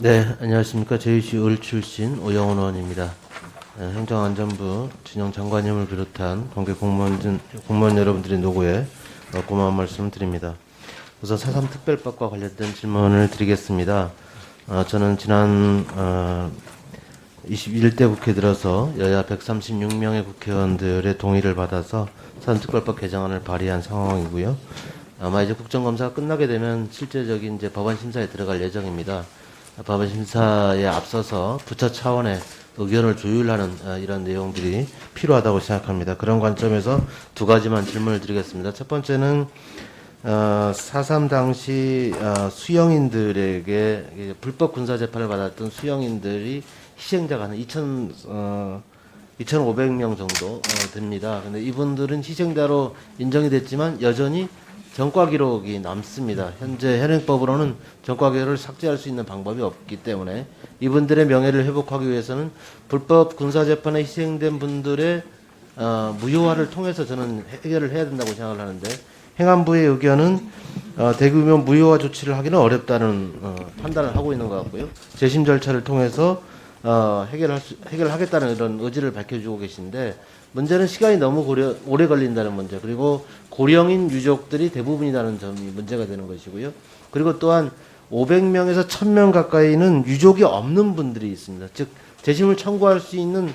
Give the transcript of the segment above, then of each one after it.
네, 안녕하십니까. 제주시 을 출신 오영훈 의원입니다. 행정안전부 진영 장관님을 비롯한 관계 공무원 여러분들의 노고에 고마운 말씀을 드립니다. 우선 4.3 특별법과 관련된 질문을 드리겠습니다. 저는 지난 21대 국회 들어서 여야 136명의 국회의원들의 동의를 받아서 4.3 특별법 개정안을 발의한 상황이고요. 아마 이제 국정감사가 끝나게 되면 실제적인 이제 법안 심사에 들어갈 예정입니다. 법안 심사에 앞서서 부처 차원의 의견을 조율하는 이런 내용들이 필요하다고 생각합니다. 그런 관점에서 두 가지만 질문을 드리겠습니다. 첫 번째는 4.3 당시 수영인들에게 불법 군사 재판을 받았던 수영인들이 희생자가 한 2,500명 정도 됩니다. 근데 이분들은 희생자로 인정이 됐지만 여전히 전과 기록이 남습니다. 현재 현행법으로는 전과 기록을 삭제할 수 있는 방법이 없기 때문에 이분들의 명예를 회복하기 위해서는 불법 군사 재판에 희생된 분들의 무효화를 통해서 저는 해결을 해야 된다고 생각을 하는데, 행안부의 의견은 대규모 무효화 조치를 하기는 어렵다는 판단을 하고 있는 것 같고요. 재심 절차를 통해서 해결하겠다는 이런 의지를 밝혀주고 계신데, 문제는 시간이 너무 오래 걸린다는 문제, 그리고 고령인 유족들이 대부분이라는 점이 문제가 되는 것이고요. 그리고 또한 500명에서 1000명 가까이는 유족이 없는 분들이 있습니다. 즉 재심을 청구할 수 있는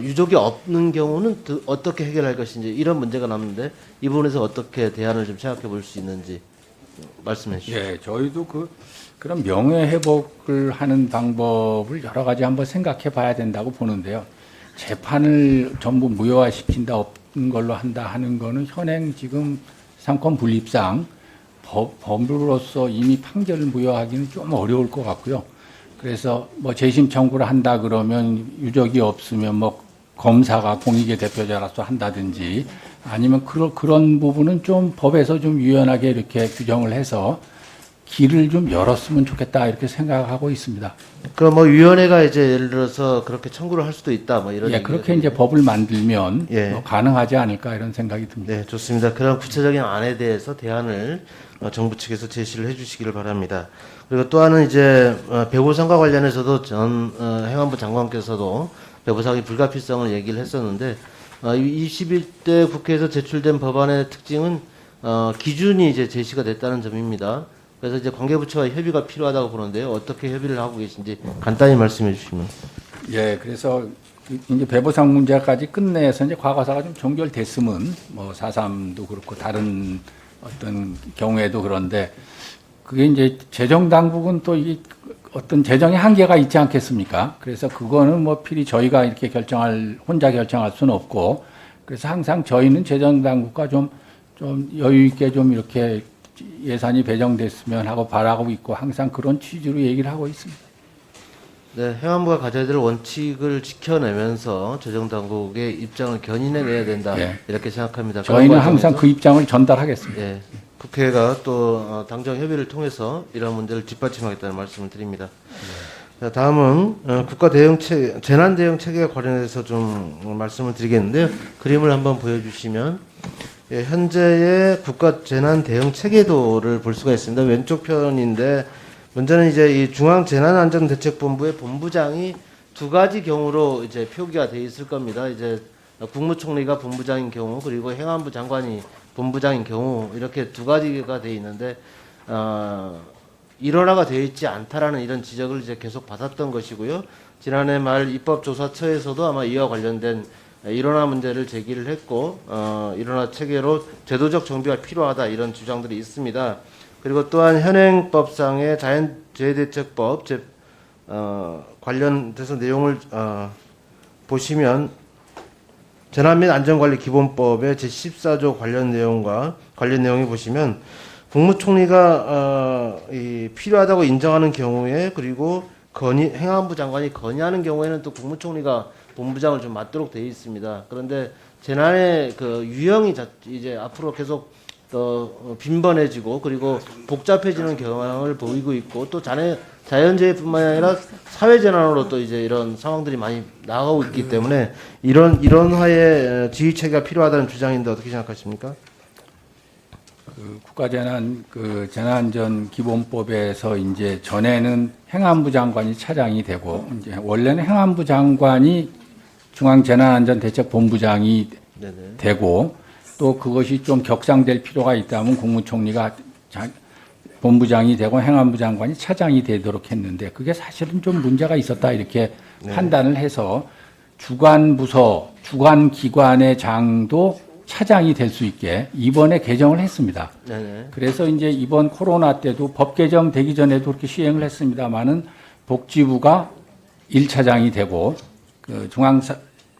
유족이 없는 경우는 어떻게 해결할 것인지, 이런 문제가 남는데 이 부분에서 어떻게 대안을 좀 생각해 볼 수 있는지 말씀해 주시죠. 예, 저희도 그런 명예 회복을 하는 방법을 여러 가지 한번 생각해 봐야 된다고 보는데요. 재판을 전부 무효화 시킨다, 없는 걸로 한다 하는 거는 현행 지금 상권 분립상 법으로서 이미 판결을 무효화하기는 좀 어려울 것 같고요. 그래서 뭐 재심 청구를 한다 그러면 유족이 없으면 뭐 검사가 공익의 대표자로서 한다든지, 아니면 그런 부분은 좀 법에서 좀 유연하게 이렇게 규정을 해서 길을 좀 열었으면 좋겠다, 이렇게 생각하고 있습니다. 그럼 뭐 위원회가 이제 예를 들어서 그렇게 청구를 할 수도 있다, 뭐 이런. 예, 그렇게 이제 법을 만들면 예. 가능하지 않을까, 이런 생각이 듭니다. 네, 좋습니다. 그런 구체적인 안에 대해서 대안을 정부 측에서 제시를 해주시기를 바랍니다. 그리고 또 하나는 이제 배보상과 관련해서도 전 행안부 장관께서도 배보상의 불가피성을 얘기를 했었는데, 21대 국회에서 제출된 법안의 특징은 기준이 이제 제시가 됐다는 점입니다. 그래서 이제 관계부처와 협의가 필요하다고 보는데요. 어떻게 협의를 하고 계신지 간단히 말씀해 주시면. 예, 그래서 이제 배보상 문제까지 끝내서 이제 과거사가 좀 종결됐으면 뭐 4.3도 그렇고 다른 어떤 경우에도 그런데, 그게 이제 재정 당국은 또 이 어떤 재정의 한계가 있지 않겠습니까? 그래서 그거는 뭐 필히 저희가 이렇게 혼자 결정할 수는 없고, 그래서 항상 저희는 재정 당국과 좀 여유 있게 좀 이렇게 예산이 배정됐으면 하고 바라고 있고, 항상 그런 취지로 얘기를 하고 있습니다. 네, 행안부가 가져야 될 원칙을 지켜내면서 재정당국의 입장을 견인해내야 된다, 예. 이렇게 생각합니다. 저희는 항상 그 입장을 전달하겠습니다. 예, 국회가 또 당정 협의를 통해서 이런 문제를 뒷받침하겠다는 말씀을 드립니다. 자, 다음은 국가 재난 대응 체계와 관련해서 좀 말씀을 드리겠는데요. 그림을 한번 보여주시면, 예, 현재의 국가 재난 대응 체계도를 볼 수가 있습니다. 왼쪽 편인데, 문제는 이제 이 중앙재난안전대책본부의 본부장이 두 가지 경우로 이제 표기가 돼 있을 겁니다. 이제 국무총리가 본부장인 경우, 그리고 행안부 장관이 본부장인 경우, 이렇게 두 가지가 돼 있는데 일원화가 되어 있지 않다라는 이런 지적을 이제 계속 받았던 것이고요. 지난해 말 입법조사처에서도 아마 이와 관련된 일원화 문제를 제기를 했고, 일원화 체계로 제도적 정비가 필요하다, 이런 주장들이 있습니다. 그리고 또한 현행법상의 자연재해대책법 관련돼서 내용을 보시면, 재난 및 안전관리 기본법의 제14조 관련 내용이 보시면, 국무총리가 필요하다고 인정하는 경우에, 그리고 행안부 장관이 건의하는 경우에는 또 국무총리가 본부장을 좀 맡도록 되어 있습니다. 그런데 재난의 그 유형이 이제 앞으로 계속 더 빈번해지고, 그리고 복잡해지는 경향을 보이고 있고, 또 자연재해뿐만 아니라 사회재난으로 또 이제 이런 상황들이 많이 나아가고 있기 때문에 이런 화의 지휘체계가 필요하다는 주장인데 어떻게 생각하십니까? 그 국가재난 그 재난안전 기본법에서 이제 전에는 행안부 장관이 차장이 되고 이제 원래는 행안부 장관이 중앙재난안전대책본부장이 네네. 되고 또 그것이 좀 격상될 필요가 있다면 국무총리가 본부장이 되고 행안부 장관이 차장이 되도록 했는데 그게 사실은 좀 문제가 있었다 이렇게 네. 판단을 해서 주관 부서, 주관 기관의 장도 차장이 될 수 있게 이번에 개정을 했습니다. 네네. 그래서 이제 이번 코로나 때도 법 개정되기 전에도 그렇게 시행을 했습니다만은 복지부가 1차장이 되고 그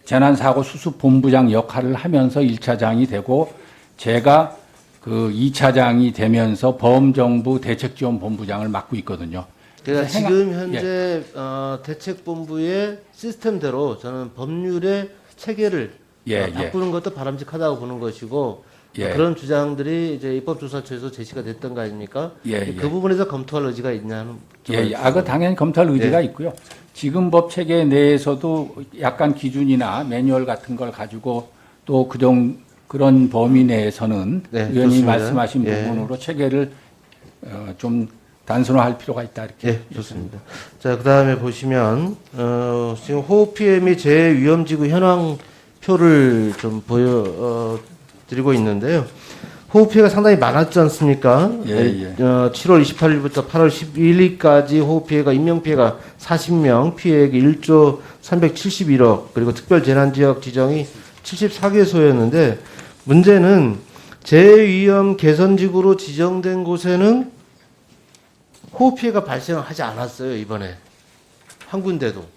재난사고수습본부장 역할을 하면서 1차장이 되고 제가 그 2차장이 되면서 범정부 대책지원본부장을 맡고 있거든요. 그러니까 그래서 지금 현재 대책본부의 시스템대로 저는 법률의 체계를 바꾸는 것도 바람직하다고 보는 것이고 그런 주장들이 이제 입법조사처에서 제시가 됐던 거 아닙니까? 그 부분에서 검토할 의지가 있냐는. 그 당연히 검토할 의지가 있고요. 지금 법 체계 내에서도 약간 기준이나 매뉴얼 같은 걸 가지고 또 그런 범위 내에서는 의원님 좋습니다. 말씀하신 부분으로 체계를 좀 단순화할 필요가 있다 이렇게. 좋습니다. 자, 그다음에 보시면 지금 호흡 피해 및 재해 위험지구 현황 표를 좀 드리고 있는데요. 호흡 피해가 상당히 많았지 않습니까? 7월 28일부터 8월 12일까지 호흡 피해가 인명 피해가 40명, 피해액이 1조 371억, 그리고 특별 재난 지역 지정이 74개소였는데 문제는 재해 위험 개선 지구로 지정된 곳에는 호흡 피해가 발생하지 않았어요, 이번에. 한 군데도.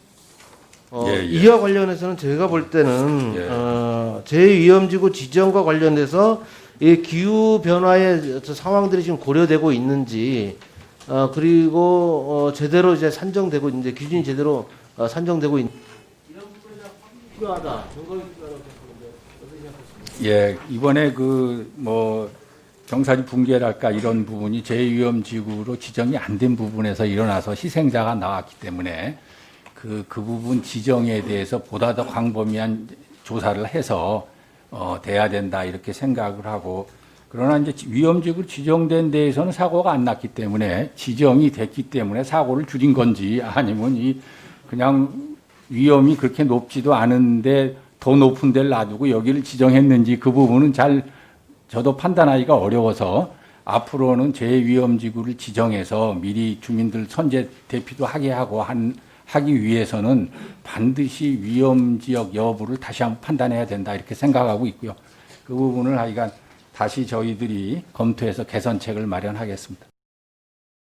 이와 관련해서는 제가 볼 때는 재위험지구 지정과 관련돼서 이 기후 변화의 상황들이 지금 고려되고 있는지 그리고 제대로 이제 산정되고 있는지 기준이 제대로 산정되고 있는지 이런 부분이 필요하다. 점검이 필요하다고 생각하는데 이번에 경사지 붕괴랄까 이런 부분이 재위험지구로 지정이 안 된 부분에서 일어나서 희생자가 나왔기 때문에 그 부분 지정에 대해서 보다 더 광범위한 조사를 해서 돼야 된다 이렇게 생각을 하고 그러나 이제 위험지구로 지정된 데에서는 사고가 안 났기 때문에 지정이 됐기 때문에 사고를 줄인 건지 아니면 그냥 위험이 그렇게 높지도 않은데 더 높은 데를 놔두고 여기를 지정했는지 그 부분은 저도 판단하기가 어려워서 앞으로는 재위험지구를 지정해서 미리 주민들 선제 대피도 하게 하고 하기 위해서는 반드시 위험지역 여부를 다시 한번 판단해야 된다 이렇게 생각하고 있고요. 그 부분을 하여간 다시 저희들이 검토해서 개선책을 마련하겠습니다.